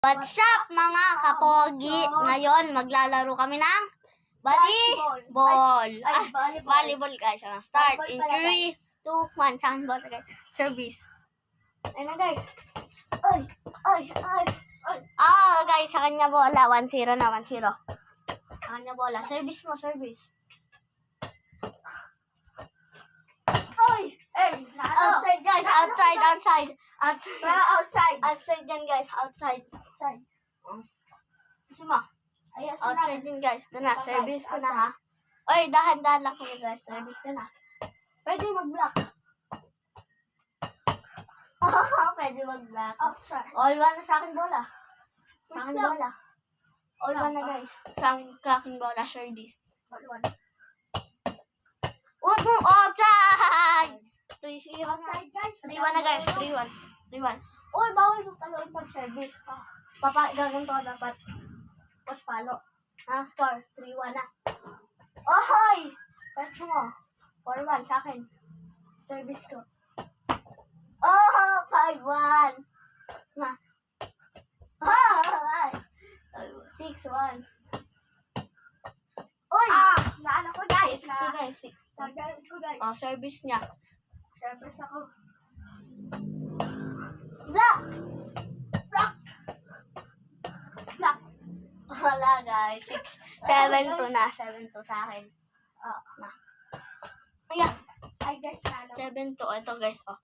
What's up mga kapogi? Ngayon maglalaro kami ng volleyball. Volleyball guys. Start in 3, 2, 1. Saan bola guys? Service. Ayun na guys. Ay. Guys, sa kanya bola. 1-0 na, 1-0. Sa kanya bola. Service mo, service. Outside guys, outside yan guys, outside. Kasi mo, outside din guys. Ito na, service ko na ha. Oy, dahan-dahan lang kami guys, service ko na. Pwede mag-block. Pwede mag-block. All one na sa akin bola. Sa akin bola. All one na guys. Sa akin bola, service. All one. Outside! 3-0 Outside guys. 3-1 na guys. 3-1. Uy, bawal mo pala pag service. Gagawin ko dapat. Post palo. Score. 3-1 na. Ohoy! Touch mo. 4-1 sa akin. Service ko. 5-1. Ma. 6-1. Uy! Naano ko guys. 60 guys. 60. Nagalit ko guys. Service niya. Service ako. Block! Block. Wala guys. 7-2 na. 7-2 sa akin. Na. Ayan. Ay guys, naano. 7-2. Ito guys. Block.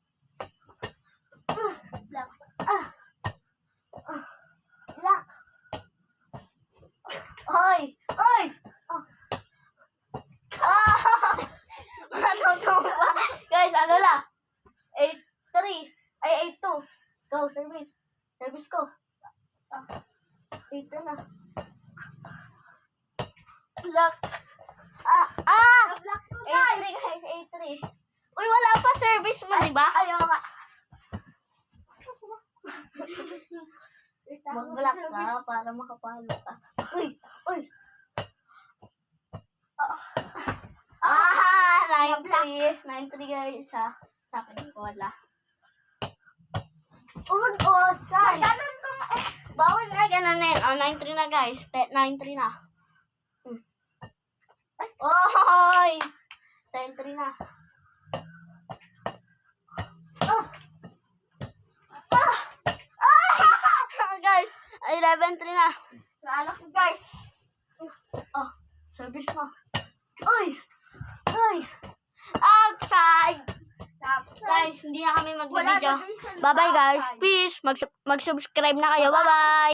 Block. Hoy! Matutumba. Guys, ano na? 8-3. Ay, 8-2. Go, service. Service ko. 8-2 na. Block. Block ko 8-3 guys. guys, 8-3. Uy, wala pa service mo, di ba? Ayaw nga. Mag-block ka para makapalo ka. Uy! 9-3 guys ha. Sa akin ko wala. Saan? Ganun ko nga. Bawal na, ganun na yun. 9-3 na guys. 9-3 na. Oy! 10-3 na. Guys, 11-3 na. Naano ko guys. Service mo. Uy! Outside! Guys, hindi na kami mag-video. Bye-bye guys. Peace. Mag-subscribe na kayo. Bye-bye.